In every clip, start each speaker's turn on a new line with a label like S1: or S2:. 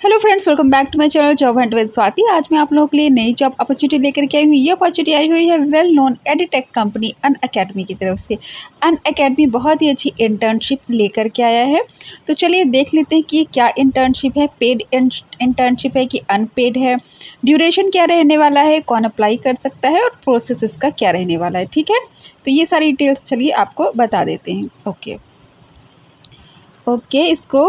S1: Hello friends, welcome back to my channel job hunt with Swati. आज मैं आप लोगों के लिए नई जॉब अपॉर्चुनिटी लेकर के आई हूँ। ये अपॉर्चुनिटी आई हुई है well known edtech company Unacademy की तरफ से। अनअकैडमी बहुत ही अच्छी इंटर्नशिप लेकर के आया है। तो चलिए देख लेते हैं कि क्या इंटर्नशिप है, पेड इंटर्नशिप है कि अनपेड है, ड्यूरेशन क्या रहने वाला है, कौन अप्लाई कर सकता है और प्रोसेस इसका क्या रहने वाला है। ठीक है, तो ये सारी डिटेल्स चलिए आपको बता देते हैं। ओके, इसको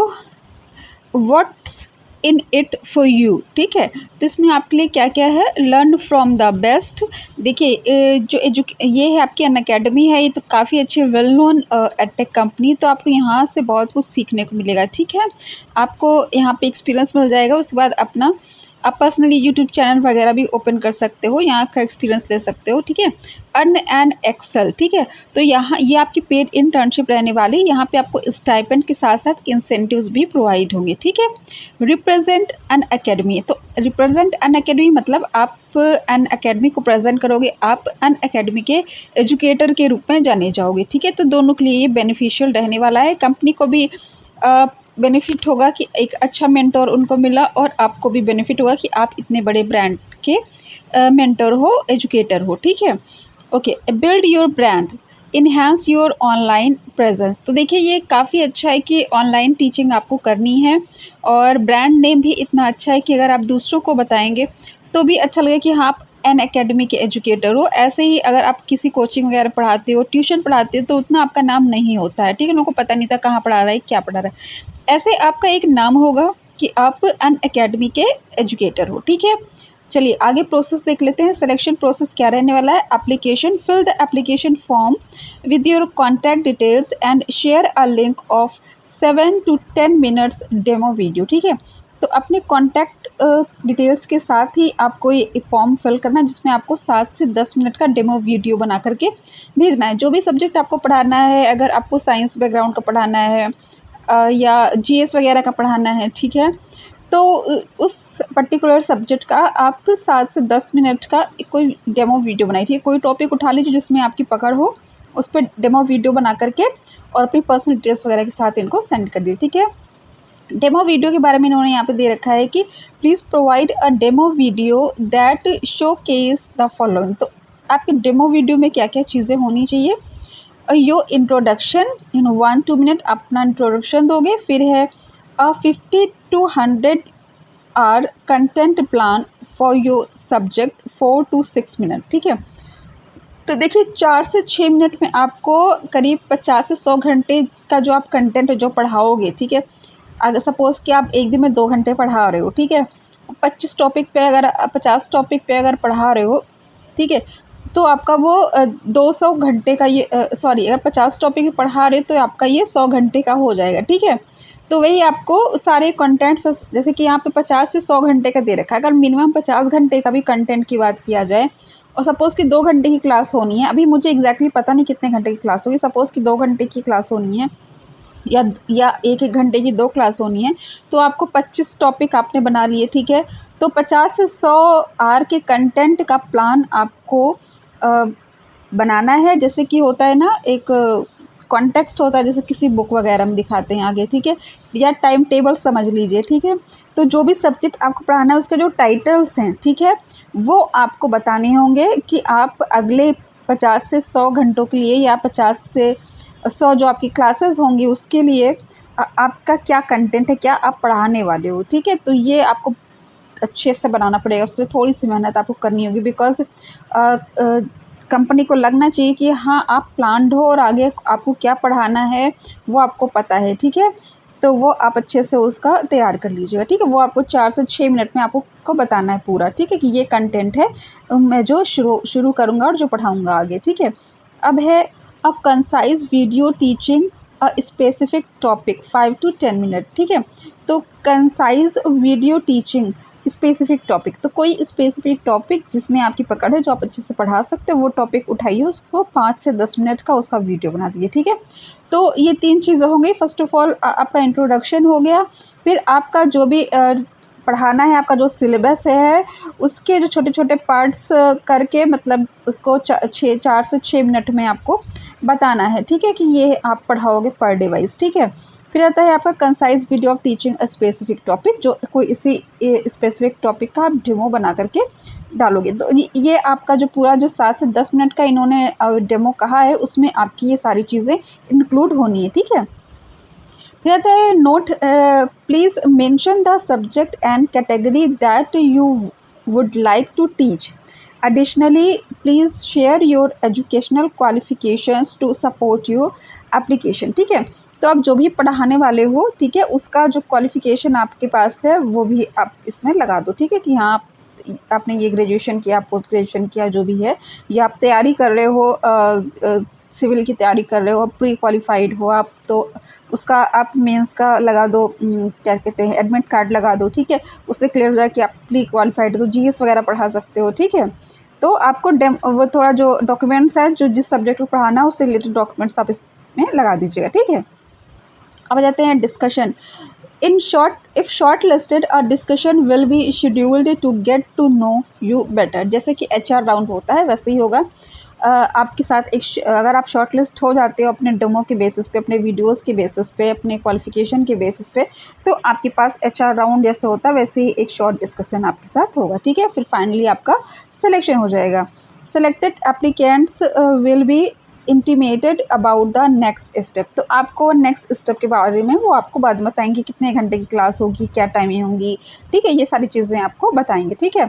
S1: what's in it for you, ठीक है। तो इसमें आपके लिए क्या क्या है, लर्न फ्रॉम द बेस्ट। देखिए ये है आपकी अनअकैडमी है, ये तो काफ़ी अच्छी वेल नोन एडटेक कंपनी, तो आपको यहाँ से बहुत कुछ सीखने को मिलेगा। ठीक है, आपको यहाँ पे एक्सपीरियंस मिल जाएगा। उसके बाद अपना आप पर्सनली यूट्यूब चैनल वगैरह भी ओपन कर सकते हो, यहाँ का एक्सपीरियंस ले सकते हो। ठीक है, अर्न एंड एक्सेल, ठीक है। तो यहाँ ये आपकी पेड इंटर्नशिप रहने वाली, यहाँ पे आपको स्टाइपेंड के साथ साथ इंसेंटिव्स भी प्रोवाइड होंगे। ठीक है, रिप्रेजेंट एन अकेडमी, तो रिप्रेजेंट एन अकेडमी मतलब आप एन अकेडमी को प्रेजेंट करोगे, आप एन अकेडमी के एजुकेटर के रूप में जाने जाओगे। ठीक है, तो दोनों के लिए ये बेनिफिशियल रहने वाला है। कंपनी को भी बेनिफिट होगा कि एक अच्छा मेंटोर उनको मिला, और आपको भी बेनिफिट होगा कि आप इतने बड़े ब्रांड के मेंटोर हो, एजुकेटर हो। ठीक है, okay. Build your brand, enhance your online presence. तो देखिए ये काफ़ी अच्छा है कि ऑनलाइन टीचिंग आपको करनी है, और ब्रांड नेम भी इतना अच्छा है कि अगर आप दूसरों को बताएंगे तो भी अच्छा लगेगा कि हाँ आप एन अकेडमी के एजुकेटर हो। ऐसे ही अगर आप किसी कोचिंग वगैरह पढ़ाते हो, ट्यूशन पढ़ाते हो, तो उतना आपका नाम नहीं होता है। ठीक है, उनको पता नहीं था कहाँ पढ़ा रहा है, क्या पढ़ा रहा है। ऐसे आपका एक नाम होगा कि आप एन अकेडमी के एजुकेटर हो। ठीक है, चलिए आगे प्रोसेस देख लेते हैं। सिलेक्शन प्रोसेस क्या रहने वाला है। Application, fill the application form with your contact details and share a link of 7 to 10 minutes demo video. ठीक है, तो अपने कॉन्टैक्ट डिटेल्स के साथ ही आपको ये फॉर्म फिल करना है, जिसमें आपको 7 से 10 मिनट का डेमो वीडियो बना करके भेजना है। जो भी सब्जेक्ट आपको पढ़ाना है, अगर आपको साइंस बैकग्राउंड का पढ़ाना है या जीएस वगैरह का पढ़ाना है, ठीक है, तो उस पर्टिकुलर सब्जेक्ट का आप 7 से 10 मिनट का कोई डेमो वीडियो बनाई थी। कोई टॉपिक उठा लीजिए जिसमें आपकी पकड़ हो, उस पर डेमो वीडियो बना करके और अपनी पर्सनल डिटेल्स वगैरह के साथ इनको सेंड कर दिए। ठीक है, डेमो वीडियो के बारे में इन्होंने यहाँ पे दे रखा है कि please provide a demo video that show case the following. तो आपके डेमो वीडियो में क्या क्या चीज़ें होनी चाहिए। योर इंट्रोडक्शन इन 1-2 मिनट, अपना इंट्रोडक्शन दोगे। फिर है 50 to 100 are content plan for your subject 4 to 6 minute. ठीक है, तो देखिए 4 से 6 मिनट में आपको करीब 50 से 100 घंटे का जो आप कंटेंट जो पढ़ाओगे। ठीक है, अगर सपोज़ कि आप एक दिन में 2 घंटे पढ़ा रहे हो, ठीक है, 25 टॉपिक पे अगर 50 टॉपिक पे अगर पढ़ा रहे हो, ठीक है, तो आपका वो 200 घंटे का ये सॉरी, अगर 50 टॉपिक पढ़ा रहे हो तो आपका ये 100 घंटे का हो जाएगा। ठीक है, तो वही आपको सारे कंटेंट्स, जैसे कि यहाँ पे 50 से 100 घंटे का दे रखा है। अगर मिनिमम 50 घंटे का भी कंटेंट की बात किया जाए, और सपोज़ कि 2 घंटे की क्लास होनी है, अभी मुझे एग्जैक्टली पता नहीं कितने घंटे की क्लास होगी, सपोज़ कि 2 घंटे की क्लास होनी है या 1-1 घंटे की 2 क्लास होनी है, तो आपको 25 टॉपिक आपने बना लिए। ठीक है, तो 50 से 100 आवर के कंटेंट का प्लान आपको बनाना है। जैसे कि होता है ना, एक कॉन्टेक्स्ट होता है, जैसे किसी बुक वगैरह में दिखाते हैं आगे। ठीक है, या टाइम टेबल समझ लीजिए। ठीक है, तो जो भी सब्जेक्ट आपको पढ़ाना है उसके जो टाइटल्स हैं, ठीक है, वो आपको बताने होंगे कि आप अगले 50 से 100 घंटों के लिए, या 50 से 100 जो आपकी क्लासेस होंगी उसके लिए आपका क्या कंटेंट है, क्या आप पढ़ाने वाले हो। ठीक है, तो ये आपको अच्छे से बनाना पड़ेगा, उसके लिए थोड़ी सी मेहनत आपको करनी होगी, बिकॉज़ कंपनी को लगना चाहिए कि हाँ आप प्लान्ड हो और आगे आपको क्या पढ़ाना है वो आपको पता है। ठीक है, तो वो आप अच्छे से उसका तैयार कर लीजिएगा। ठीक है, वो आपको 4 से 6 मिनट में आपको बताना है पूरा। ठीक है, कि ये कंटेंट है मैं जो शुरू करूँगा और जो पढ़ाऊँगा आगे। ठीक है, अब है अब concise video teaching a specific topic 5 to 10 minute. ठीक है, तो concise video teaching specific topic, तो कोई स्पेसिफिक टॉपिक जिसमें आपकी पकड़ है, जो आप अच्छे से पढ़ा सकते हो, वो टॉपिक उठाइए, उसको 5 से 10 मिनट का उसका वीडियो बना दीजिए। ठीक है, तो ये 3 चीज़ें हो गई। फर्स्ट ऑफ ऑल आपका इंट्रोडक्शन हो गया, फिर आपका जो भी पढ़ाना है, आपका जो सिलेबस है, उसके जो छोटे छोटे पार्ट्स करके, मतलब उसको 4 से 6 मिनट में आपको बताना है। ठीक है, कि ये आप पढ़ाओगे पर डे वाइज। ठीक है, फिर आता है आपका concise video of teaching a specific topic, जो कोई इसी स्पेसिफिक टॉपिक का आप डेमो बना करके डालोगे। तो ये आपका जो पूरा जो 7 से 10 मिनट का इन्होंने डेमो कहा है, उसमें आपकी ये सारी चीज़ें इंक्लूड होनी है, ठीक है। फिर आता है note, please mention the subject and category that you would like to teach. Additionally, please share your educational qualifications to support your application, ठीक है। तो आप जो भी पढ़ाने वाले हो, ठीक है, उसका जो क्वालिफिकेशन आपके पास है वो भी आप इसमें लगा दो, ठीक है, कि हाँ आपने ये ग्रेजुएशन किया, पोस्ट ग्रेजुएशन किया, जो भी है, या आप तैयारी कर रहे हो, सिविल की तैयारी कर रहे हो, प्री क्वालिफाइड हो आप, तो उसका आप मेंस का लगा दो, क्या कहते हैं, एडमिट कार्ड लगा दो, ठीक है। उससे क्लियर हो जाए कि आप प्री क्वालिफाइड हो, तो जीएस वगैरह पढ़ा सकते हो, ठीक है। तो आपको वो थोड़ा जो डॉक्यूमेंट्स हैं, जो जिस सब्जेक्ट को पढ़ाना है उससे रिलेटेड डॉक्यूमेंट्स आप इसमें लगा दीजिएगा, ठीक है। अब आ जाते हैं discussion. In short, if shortlisted, a discussion will be scheduled to get to know you better। जैसे कि HR राउंड होता है वैसे ही होगा। आपके साथ अगर आप शॉर्ट लिस्ट हो जाते हो अपने डेमो के बेसिस पे, अपने वीडियोस के बेसिस पे, अपने क्वालिफिकेशन के बेसिस पे, तो आपके पास HR राउंड जैसे होता है वैसे ही एक शॉर्ट डिस्कशन आपके साथ होगा, ठीक है। फिर फाइनली आपका सिलेक्शन हो जाएगा। Selected applicants will be intimated about the next step. तो आपको नेक्स्ट स्टेप के बारे में वो आपको बाद में बताएंगे, कितने घंटे की क्लास होगी, क्या टाइमिंग होंगी, ठीक है, ये सारी चीज़ें आपको बताएंगे, ठीक है।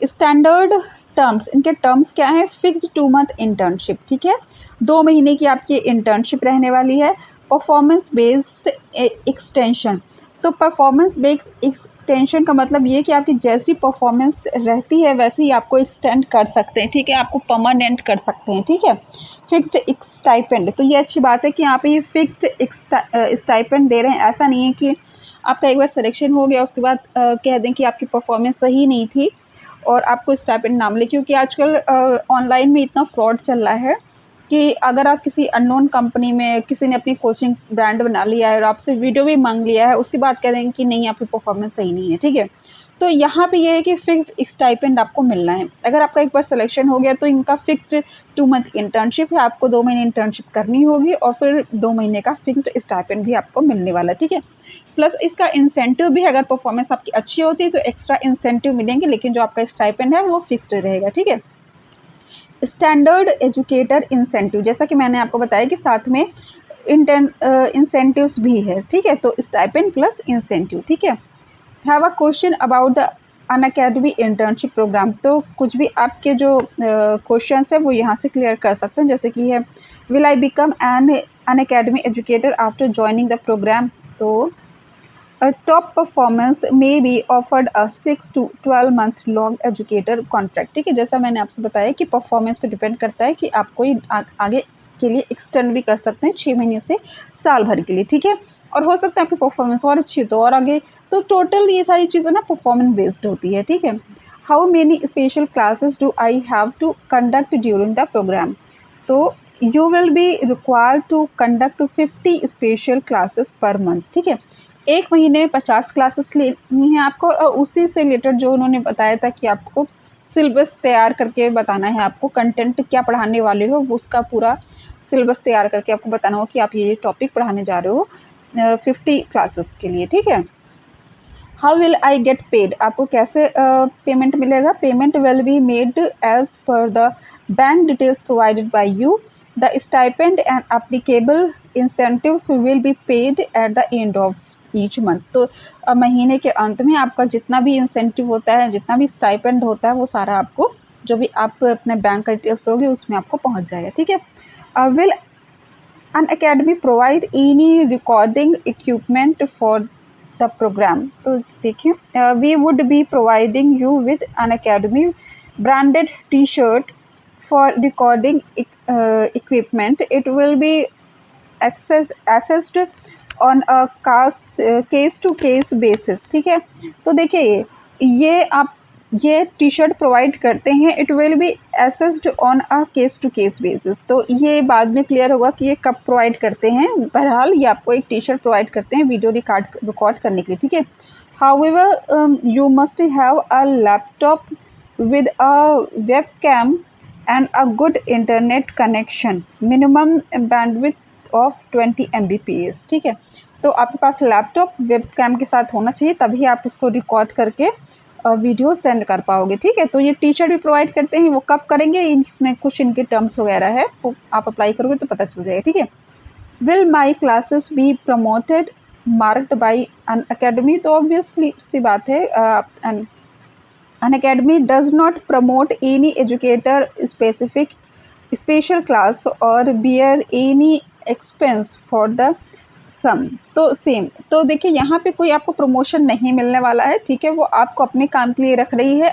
S1: स्टैंडर्ड टर्म्स, इनके टर्म्स क्या है? फिक्स्ड 2 मंथ इंटर्नशिप, ठीक है, 2 महीने की आपकी इंटर्नशिप रहने वाली है। परफॉर्मेंस बेस्ड एक्सटेंशन, तो परफॉर्मेंस बेस्ड एक्सटेंशन का मतलब ये कि आपकी जैसी परफॉर्मेंस रहती है वैसे ही आपको एक्सटेंड कर सकते हैं, ठीक है, आपको परमानेंट कर सकते हैं, ठीक है। फिक्स्ड स्टाइपेंड, तो ये अच्छी बात है कि यहाँ पे ये फिक्स्ड स्टाइपेंड दे रहे हैं। ऐसा नहीं है कि आपका एक बार सिलेक्शन हो गया उसके बाद कह दें कि आपकी परफॉर्मेंस सही नहीं थी और आपको स्टाइपेंड ना मिले, क्योंकि आजकल ऑनलाइन में इतना फ्रॉड चल रहा है कि अगर आप किसी अननोन कंपनी में, किसी ने अपनी कोचिंग ब्रांड बना लिया है और आपसे वीडियो भी मांग लिया है, उसके बाद कह देंगे कि नहीं आपकी परफॉर्मेंस सही नहीं है, ठीक है। तो यहाँ पे ये है कि फिक्स्ड स्टाइपेंड आपको मिलना है। अगर आपका एक बार सिलेक्शन हो गया तो इनका फिक्स्ड 2 मंथ इंटर्नशिप है, आपको 2 महीने इंटर्नशिप करनी होगी और फिर 2 महीने का फिक्स्ड स्टाइपेंड भी आपको मिलने वाला है, ठीक है। प्लस इसका इंसेंटिव भी, अगर परफॉर्मेंस आपकी अच्छी होती है तो एक्स्ट्रा इंसेंटिव मिलेंगे, लेकिन जो आपका स्टाइपेंड है वो फिक्स्ड रहेगा, ठीक है। स्टैंडर्ड एजुकेटर इंसेंटिव, जैसा कि मैंने आपको बताया कि साथ में इंसेंटिव्स भी है, ठीक है, तो स्टाइपेंड प्लस इंसेंटिव, ठीक है। Have a question about the Unacademy internship programme, तो कुछ भी आपके जो क्वेश्चंस है वो यहाँ से क्लियर कर सकते हैं, जैसे कि है will I become an Unacademy educator after joining the programme, तो top performance may be offered a 6 to 12 month long educator contract, ठीक है। जैसा मैंने आपसे बताया कि परफॉर्मेंस पे डिपेंड करता है कि आपको ये आगे के लिए एक्सटेंड भी कर सकते हैं 6 महीने से साल भर के लिए, ठीक है। और हो सकता है आपकी परफॉर्मेंस और अच्छी हो तो और आगे, तो टोटल ये सारी चीज़ें ना परफॉर्मेंस बेस्ड होती है, ठीक है। How many special classes do I have to conduct during the programme, तो you will be required to conduct 50 special classes per month, ठीक है। एक महीने में 50 क्लासेस लेनी है आपको, और उसी से रिलेटेड जो उन्होंने बताया था कि आपको सिलेबस तैयार करके बताना है, आपको कंटेंट क्या पढ़ाने वाले हो वो उसका पूरा सिलेबस तैयार करके आपको बताना हो कि आप ये टॉपिक पढ़ाने जा रहे हो 50 क्लासेस के लिए, ठीक है। How will I get paid, आपको कैसे पेमेंट मिलेगा? Payment will be made as per the bank details provided by you, the stipend and applicable incentives will be paid at the end of each month, तो महीने के अंत में आपका जितना भी इंसेंटिव होता है, जितना भी स्टाइपेंड होता है, वो सारा आपको, जो भी आप अपने बैंक का डिटेल्स दोगे उसमें आपको पहुंच जाएगा, ठीक है। Will Unacademy provide any recording equipment for the programme, तो देखिए we would be providing you with Unacademy branded T shirt for recording equipment, it will be assessed on a case to case basis, ठीक है। तो देखिए ये आप ये टी शर्ट प्रोवाइड करते हैं, it will be assessed on a case to case basis, तो ये बाद में क्लियर होगा कि ये कब प्रोवाइड करते हैं। बहरहाल ये आपको एक टी शर्ट प्रोवाइड करते हैं वीडियो रिकॉर्ड करने के लिए, ठीक है। However you must have a laptop with a webcam and a good internet connection, minimum bandwidth of 20 Mbps, ठीक है। तो आपके पास लैपटॉप वेब कैम के साथ होना चाहिए, तभी आप उसको रिकॉर्ड करके वीडियो सेंड कर पाओगे, ठीक है। तो ये टीचर भी प्रोवाइड करते हैं, वो कब करेंगे इसमें कुछ इनके टर्म्स वगैरह है, तो आप अप्लाई करोगे तो पता चल जाएगा, ठीक है। Will my classes be promoted marked by Unacademy, तो ऑब्वियसली सी बात है, an academy does not promote any educator specific special class or bear any expense for the सम। तो सेम, तो देखिए यहाँ पे कोई आपको प्रमोशन नहीं मिलने वाला है, ठीक है। वो आपको अपने काम के लिए रख रही है,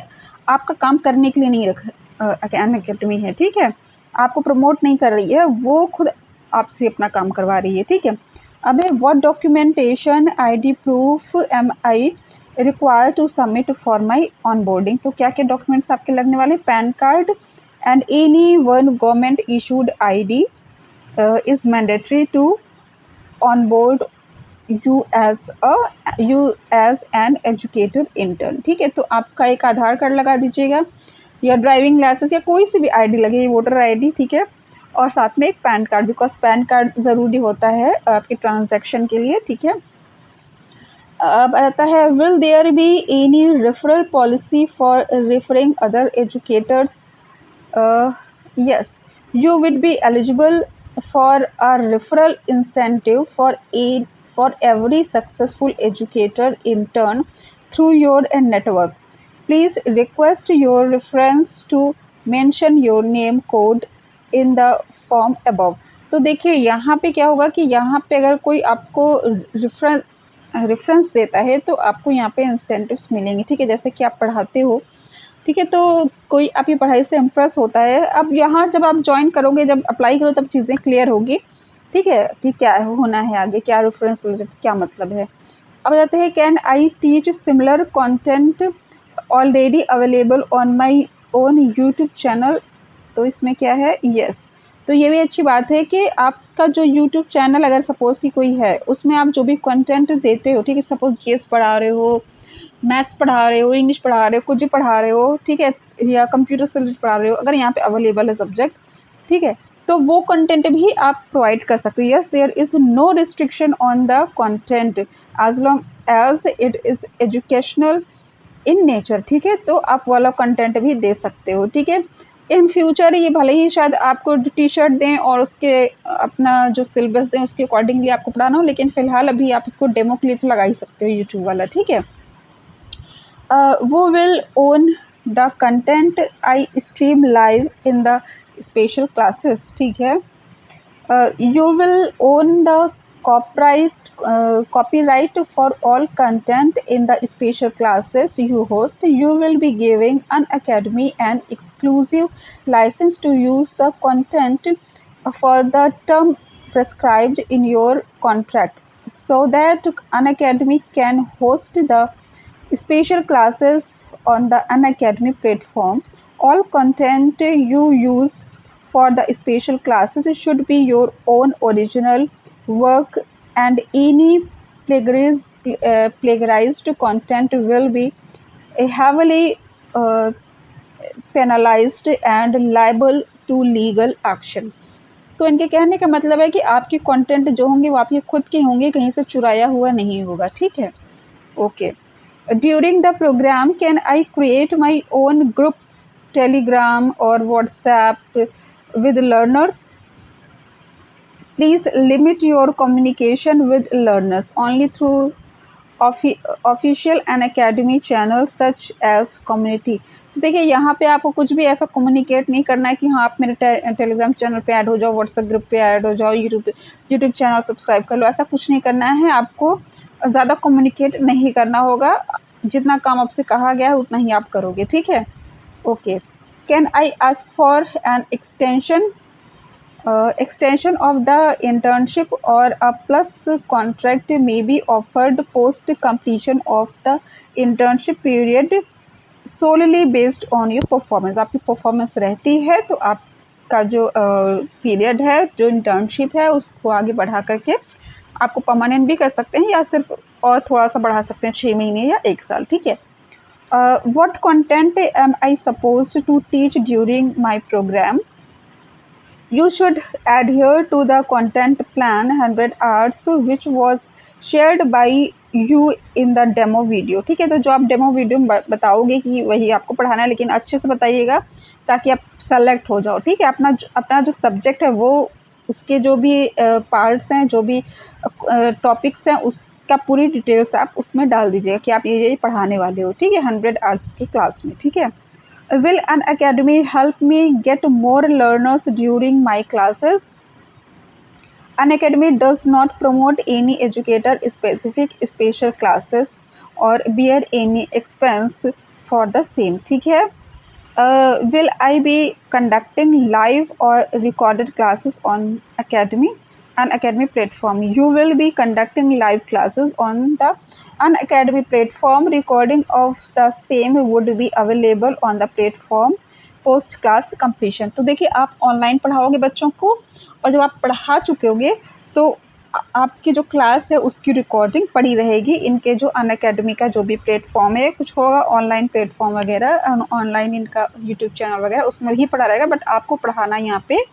S1: आपका काम करने के लिए नहीं रख अकेडमी है, ठीक है। आपको प्रमोट नहीं कर रही है, वो खुद आपसे अपना काम करवा रही है, ठीक है। अब है what documentation ID proof am I require to submit for my onboarding, तो क्या क्या डॉक्यूमेंट्स आपके लगने वाले, PAN card and any one government issued ID is mandatory to onboard you as an educator intern, ठीक है। तो आपका एक आधार कार्ड लगा दीजिएगा या ड्राइविंग लाइसेंस या कोई सी भी आईडी लगे, वोटर आईडी, ठीक है, और साथ में एक pan card, because pan card ज़रूरी होता है आपके ट्रांजैक्शन के लिए, ठीक है। अब आता है will there be any referral policy for referring other educators, yes you will be eligible for a referral incentive for every successful educator intern through your network. Please request your reference to mention your name code in the form above. तो देखिए यहाँ पे क्या होगा कि यहाँ पे अगर कोई आपको रेफरेंस देता है तो आपको यहाँ पे इंसेंटिव्स मिलेंगे, ठीक है। जैसे कि आप पढ़ाते हो, ठीक है, तो कोई आपकी पढ़ाई से इम्प्रेस होता है। अब यहाँ जब आप ज्वाइन करोगे, जब अप्लाई करो, तब चीज़ें क्लियर होगी, ठीक है, कि क्या होना है आगे, क्या रेफरेंस क्या मतलब है। अब जाते हैं can I teach similar content already available on my own YouTube channel, तो इसमें क्या है, यस। तो ये भी अच्छी बात है कि आपका जो यूट्यूब चैनल अगर सपोज़ की कोई है, उसमें आप जो भी कंटेंट देते हो, ठीक है, सपोज़ केस पढ़ा रहे हो, मैथ्स पढ़ा रहे हो, इंग्लिश पढ़ा रहे हो, कुछ भी पढ़ा रहे हो, ठीक है, या कंप्यूटर से रिलेटेड पढ़ा रहे हो, अगर यहाँ पे अवेलेबल है सब्जेक्ट, ठीक है, तो वो कंटेंट भी आप प्रोवाइड कर सकते हो। Yes, there is no restriction on the content as long as it is educational in nature, ठीक है। तो आप वाला कंटेंट भी दे सकते हो, ठीक है। इन फ्यूचर ये भले ही शायद आपको टी शर्ट दें और उसके अपना जो सिलेबस दें उसके अकॉर्डिंगली आपको पढ़ाना हो, लेकिन फ़िलहाल अभी आप इसको डेमो के लिए तो लगा ही सकते हो यूट्यूब वाला, ठीक है। Who will own the content I stream live in the special classes, ठीक है। You will own the copyright for all content in the special classes you host. You will be giving an academy an exclusive license to use the content for the term prescribed in your contract, so that an academy can host the special classes on the Unacademy platform. All content you use for the special classes should be your own original work, and any plagiarized content will be heavily penalized and liable to legal action. तो इनके कहने का मतलब है कि आपके content जो होंगे वो आपके खुद के होंगे, कहीं से चुराया हुआ नहीं होगा, ठीक है। Okay. During the program, can I create my own groups, Telegram or WhatsApp with learners? Please limit your communication with learners only through official and academy channels such as community. तो देखिए यहाँ पे आपको कुछ भी ऐसा कम्युनिकेट नहीं करना है कि हाँ आप मेरे टेलीग्राम चैनल पे ऐड हो जाओ, व्हाट्सएप ग्रुप पे ऐड हो जाओ, यूट्यूब चैनल सब्सक्राइब कर लो, ऐसा कुछ नहीं करना है। आपको ज़्यादा कम्युनिकेट नहीं करना होगा, जितना काम आपसे कहा गया है उतना ही आप करोगे, ठीक है। Okay. Can I ask for an extension of the internship or a plus contract may be offered post completion of the internship period solely based on your performance. आपकी परफॉर्मेंस रहती है तो आपका जो पीरियड है, जो इंटर्नशिप है, उसको आगे बढ़ा करके आपको परमानेंट भी कर सकते हैं या सिर्फ और थोड़ा सा बढ़ा सकते हैं, 6 महीने या 1 साल, ठीक है। What content am I supposed to teach during my program? You should adhere to the content plan 100 hours which was shared by you in the demo video। ठीक है, तो जो आप डेमो वीडियो में बताओगे कि वही आपको पढ़ाना है, लेकिन अच्छे से बताइएगा ताकि आप सेलेक्ट हो जाओ। ठीक है, अपना जो सब्जेक्ट है वो उसके जो भी पार्ट्स हैं, जो भी टॉपिक्स हैं, उसका पूरी डिटेल्स आप उसमें डाल दीजिएगा कि आप ये पढ़ाने वाले हो। ठीक है, 100 आवर्स की क्लास में। ठीक है, will an academy help me get more learners during my classes? An academy does not promote any educator specific special classes or bear any expense for the same। ठीक है, will I be conducting live or recorded classes on academy? An academy platform, you will be conducting live classes on the Unacademy platform। Recording of the same would be available on the platform post class completion। तो देखिए, आप online पढ़ाओगे बच्चों को, और जब आप पढ़ा चुके होगे तो आपकी जो क्लास है उसकी रिकॉर्डिंग पड़ी रहेगी इनके जो अनअकैडमी का जो भी प्लेटफॉर्म है, कुछ होगा ऑनलाइन प्लेटफॉर्म वगैरह, ऑनलाइन इनका यूट्यूब चैनल वगैरह, उसमें भी पढ़ा रहेगा, बट आपको पढ़ाना यहाँ पे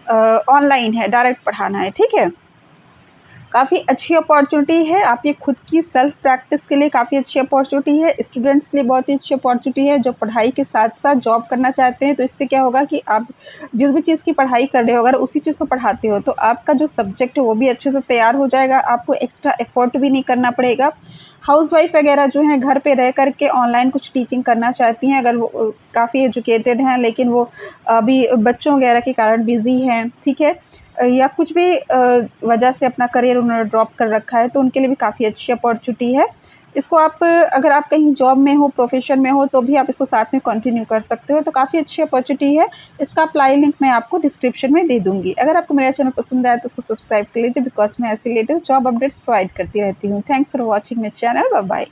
S1: ऑनलाइन है, डायरेक्ट पढ़ाना है। ठीक है, काफ़ी अच्छी अपॉर्चुनिटी है, आप ये खुद की सेल्फ प्रैक्टिस के लिए काफ़ी अच्छी अपॉर्चुनिटी है, स्टूडेंट्स के लिए बहुत ही अच्छी अपॉर्चुनिटी है जो पढ़ाई के साथ साथ जॉब करना चाहते हैं। तो इससे क्या होगा कि आप जिस भी चीज़ की पढ़ाई कर रहे हो, अगर उसी चीज़ को पढ़ाते हो तो आपका जो सब्जेक्ट है वो भी अच्छे से तैयार हो जाएगा, आपको एक्स्ट्रा एफर्ट भी नहीं करना पड़ेगा। हाउसवाइफ वगैरह जो हैं घर पे रह कर के ऑनलाइन कुछ टीचिंग करना चाहती हैं, अगर वो काफ़ी एजुकेटेड हैं लेकिन वो अभी बच्चों वगैरह के कारण बिज़ी हैं, ठीक है, या कुछ भी वजह से अपना करियर उन्होंने ड्रॉप कर रखा है, तो उनके लिए भी काफ़ी अच्छी अपॉर्चुनिटी है। इसको आप अगर आप कहीं जॉब में हो, प्रोफेशन में हो, तो भी आप इसको साथ में कंटिन्यू कर सकते हो, तो काफ़ी अच्छी अपॉर्चुनिटी है। इसका अप्लाई लिंक मैं आपको डिस्क्रिप्शन में दे दूँगी। अगर आपको मेरा चैनल पसंद आया तो उसको सब्सक्राइब कर लीजिए, बिकॉज़ मैं ऐसी लेटेस्ट जॉब अपडेट्स प्रोवाइड करती रहती हूँ। Thanks for watching my channel. Bye bye.